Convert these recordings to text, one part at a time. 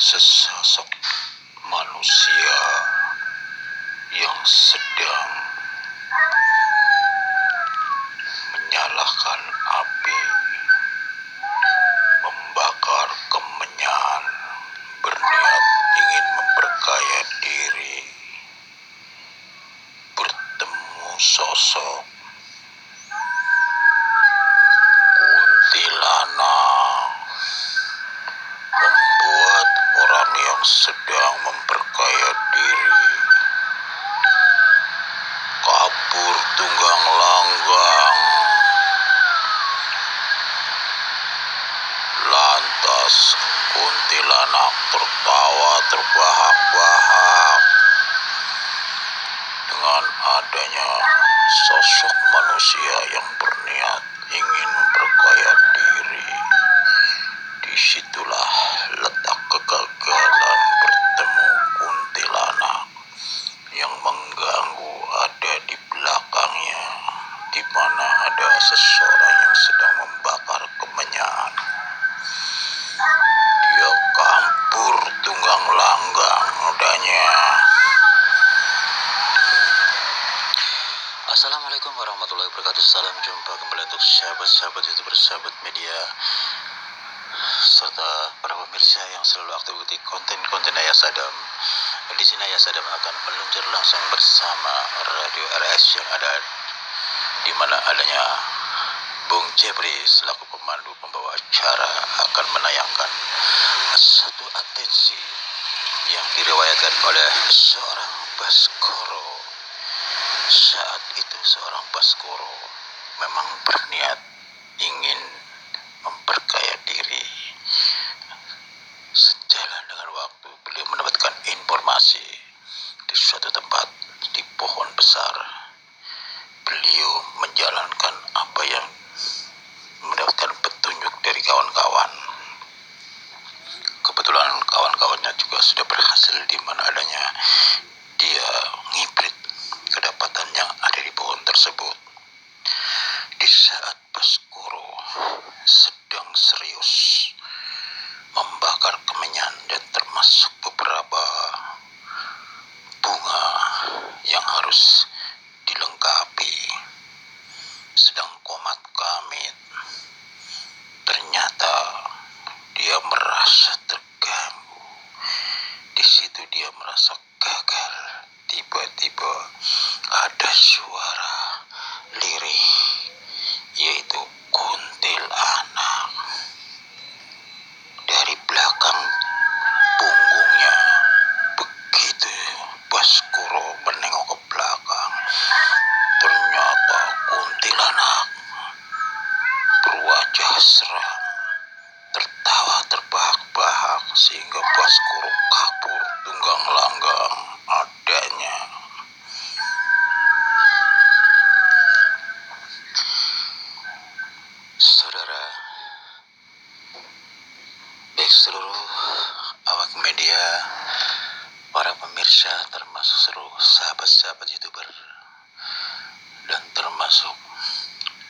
sesosok manusia yang sedang menyalakan api, membakar kemenyan, berniat ingin memperkaya diri, bertemu sosok kuntilanak, membuat orang yang sedang memperkaya diri kabur tunggang langgang. Lantas kuntilanak tertawa terbahak-bahak dengan adanya sosok manusia yang berniat ingin memperkaya diri. Disitulah letak kegagalan bertemu kuntilanak. Yang mengganggu ada di belakangnya, di mana ada seseorang yang sedang membakar kemenyan. Dia kabur tunggang langgang adanya. Assalamualaikum warahmatullahi wabarakatuh. Salam jumpa kembali untuk sahabat-sahabat YouTuber, sahabat media, serta para pemirsa yang selalu aktif di konten-konten Ayah Sadam. Di sini Ayah Sadam akan meluncur langsung bersama Radio RS yang ada di mana adanya Bung Jepri selaku pemandu pembawa acara akan menayangkan satu atensi yang diriwayatkan oleh seorang Baskoro. Saat itu seorang Baskoro memang berniat ingin memperkaya diri. Sejalan dengan waktu, beliau mendapatkan informasi di suatu tempat di pohon besar. Beliau menjalankan apa yang mendapatkan petunjuk dari kawan-kawan. Kebetulan kawan-kawannya juga sudah berhasil di mana adanya dia ngibrit kedapatan yang ada di pohon tersebut. Di saat Baskoro sedang serius membakar kemenyan dan termasuk beberapa bunga yang harus dilengkapi, sedang komat kamit, ternyata dia merasa terganggu. Di situ dia merasa gagal. Tiba-tiba ada suara lirih, yaitu kuntilanak. Dari belakang punggungnya, begitu Baskoro menengok ke belakang, ternyata kuntilanak berwajah seram, tertawa terbahak-bahak sehingga Baskoro kabur tunggang langgang adanya. Saudara, baik seluruh awak media, para pemirsa, termasuk seluruh sahabat-sahabat YouTuber, dan termasuk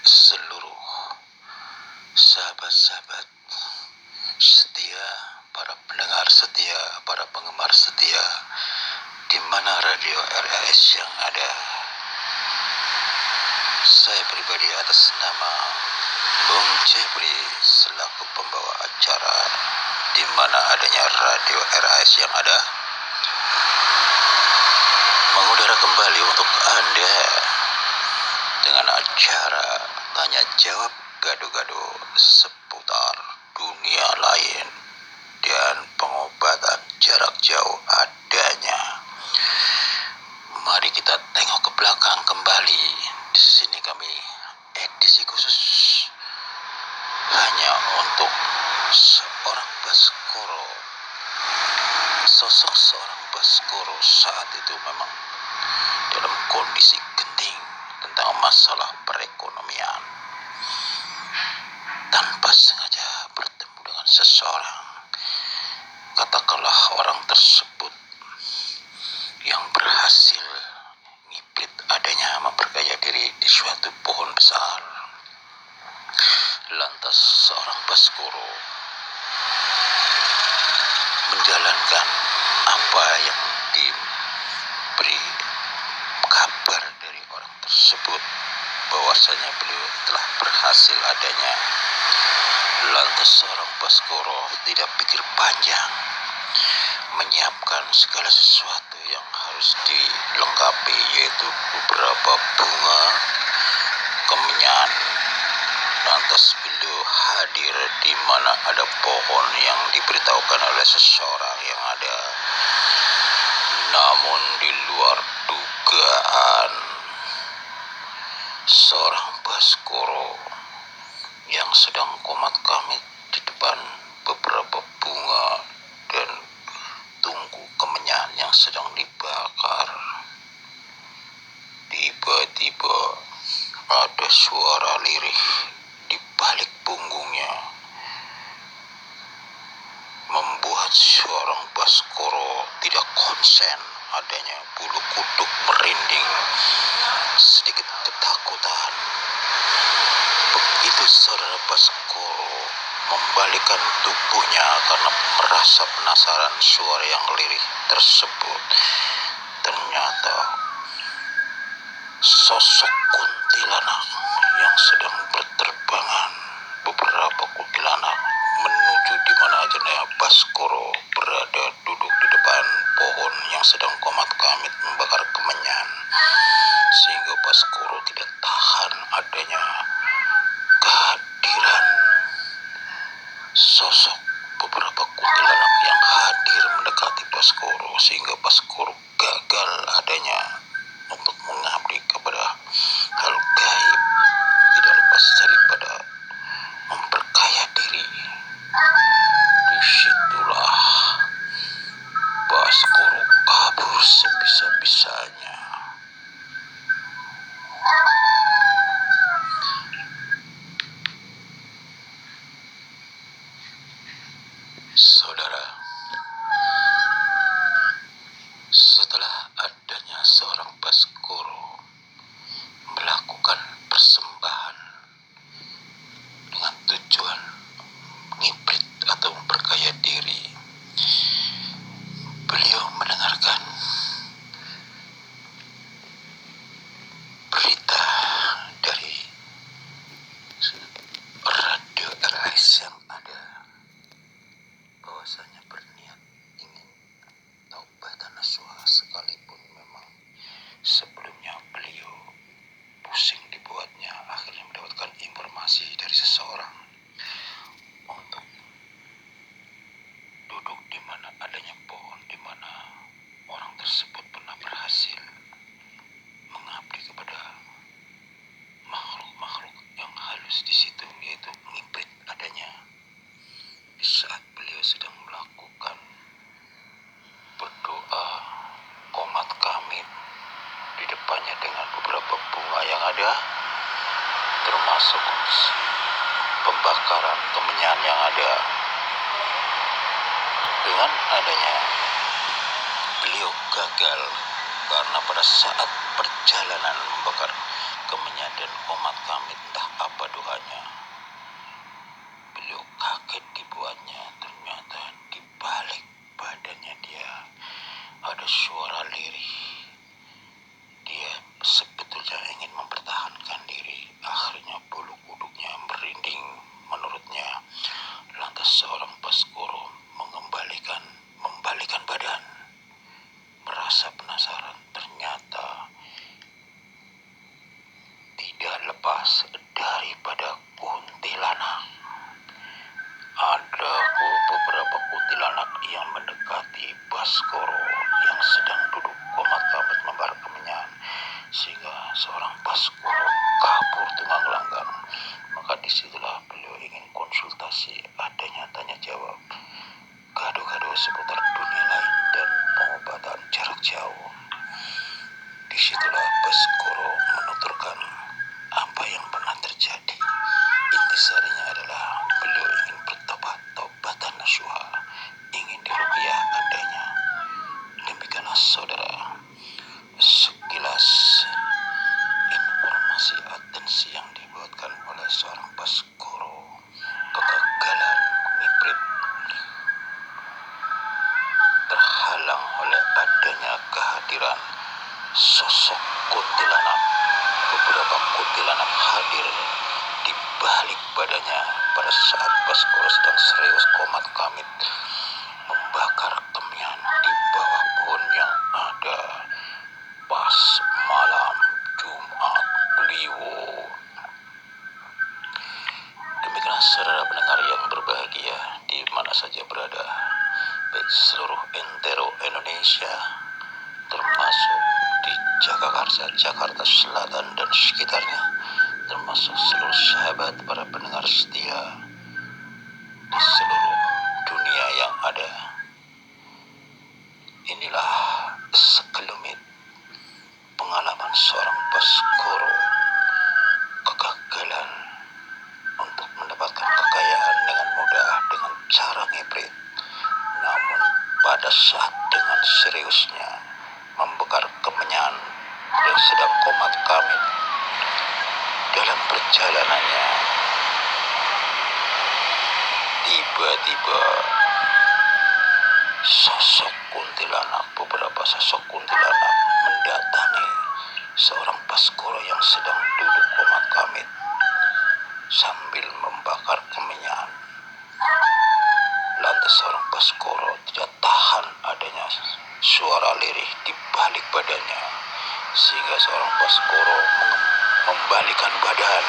seluruh sahabat-sahabat setia, para pendengar setia, para penggemar setia di mana radio RRS yang ada. Saya pribadi atas nama Bung Jepri selaku pembawa acara di mana adanya radio RRS yang ada, mengudara kembali untuk Anda dengan acara tanya jawab gado-gado seputar dunia lain dan pengobatan jarak jauh adanya. Mari kita tengok ke belakang kembali. Di sini kami edisi khusus hanya untuk seorang Baskoro. Sosok seorang Baskoro saat itu memang dalam kondisi genting tentang masalah perekonomian. Tanpa sengaja bertemu dengan seseorang, katakanlah orang tersebut yang berhasil ngibrit adanya memperkaya diri di suatu pohon besar. Lantas seorang Baskoro menjalani menjalankan apa yang diberi kabar dari orang tersebut bahwasanya beliau telah berhasil adanya. Lantas seorang Baskoro tidak pikir panjang, menyiapkan segala sesuatu yang harus dilengkapi, yaitu beberapa bunga, kemenyan. Lantas beliau hadir di mana ada pohon yang diberitahukan oleh seseorang yang ada. Namun di luar dugaan, seorang Baskoro yang sedang komat kamit di depan beberapa bunga dan tungku kemenyan yang sedang dibakar. Tiba-tiba ada suara lirih di balik punggungnya, membuat seorang Baskoro tidak konsen, adanya bulu kuduk merinding, sedikit ketakutan. Begitu saudara Baskoro membalikkan tubuhnya karena merasa penasaran suara yang lirih tersebut, ternyata sosok kuntilanak yang sedang berterbangan. Beberapa kuntilanak menuju di mana ajenaya Baskoro berada duduk di depan pohon yang sedang komat kamit membakar kemenyan, sehingga Baskoro tidak tahan adanya kehadiran sosok beberapa kuntilanak yang hadir mendekati Baskoro, sehingga Baskoro gagal adanya untuk mengabdi kepada hal gaib, tidak lepas daripada memperkaya diri. Disitulah Baskoro kabur sebisa-bisanya. Saudara, setelah adanya seorang Baskoro melakukan persembahan dengan tujuan ngibrit atau memperkaya diri, beliau mendengarkan berita dari radio RS yang ada bahwasanya berniat ingin taubatan nasuha, sekalipun memang sebelumnya beliau pusing dibuatnya. Akhirnya mendapatkan informasi dari seseorang untuk duduk di mana adanya pohon, di mana orang tersebut pernah berhasil mengabdi kepada makhluk-makhluk yang halus di situ, yaitu ngibrit adanya. Di saat beliau sedang melakukan berdoa komat kamit di depannya dengan beberapa bunga yang ada, termasuk pembakaran kemenyan yang ada. Dengan adanya beliau gagal karena pada saat perjalanan membakar kemenyan dan komat kamit, entah apa doanya, beliau kaget dibuatnya. Ternyata di balik badannya dia ada suara lirih. Dia sebetulnya ingin mempertahankan diri, akhirnya bulu kuduknya merinding menurutnya. Lantas seorang Baskoro membalikan badan, merasa penasaran. Ternyata tidak lepas daripada sosok kuntilanak. Beberapa kuntilanak hadir di balik badannya pada saat Baskoro sedang serius komat kamit membakar kemian di bawah pohon yang ada pas malam Jumat Kliwon. Demikianlah saudara pendengar yang berbahagia di mana saja berada, baik seluruh entero Indonesia, termasuk di Jakarta, Jakarta Selatan dan sekitarnya, termasuk seluruh sahabat para pendengar setia di seluruh dunia yang ada. Inilah sekelumit pengalaman seorang Baskoro, kegagalan untuk mendapatkan kekayaan dengan mudah dengan cara ngeprit, namun pada saat dengan seriusnya membakar kemenyan yang sedang komat kamit dalam perjalanannya, tiba-tiba beberapa sosok kuntilanak mendatangi seorang Baskoro yang sedang duduk komat kamit sambil membakar kemenyan. Lantas seorang Baskoro tidak tahan adanya suara lirih di balik badannya, sehingga seorang Baskoro membalikan badan.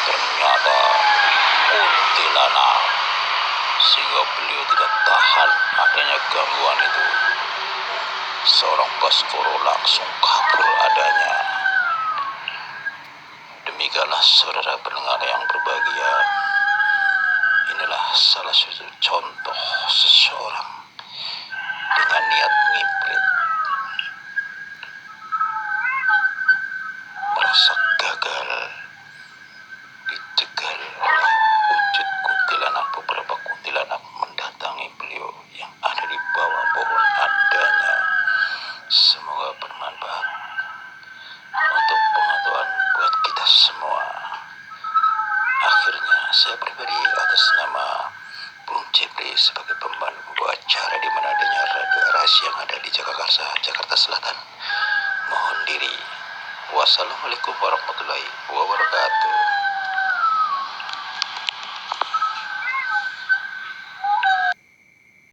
Ternyata kuntilanak, sehingga beliau tidak tahan adanya gangguan itu. Seorang Baskoro langsung kabur adanya. Demikianlah saudara pendengar yang berbahagia, inilah salah satu contoh seseorang dengan niat ngiprit merasa gagal dicegal oleh wujud kuntilanak. Beberapa kuntilanak mendatangi beliau yang ada di bawah pohon adanya. Semoga bermanfaat untuk pengetahuan buat kita semua. Akhirnya saya pribadi atas nama Bung Jepri sebagai pembantu pembawa acara di mana adanya Radio RS yang ada di Jakarta, Jakarta Selatan, mohon diri. Wassalamualaikum warahmatullahi wabarakatuh.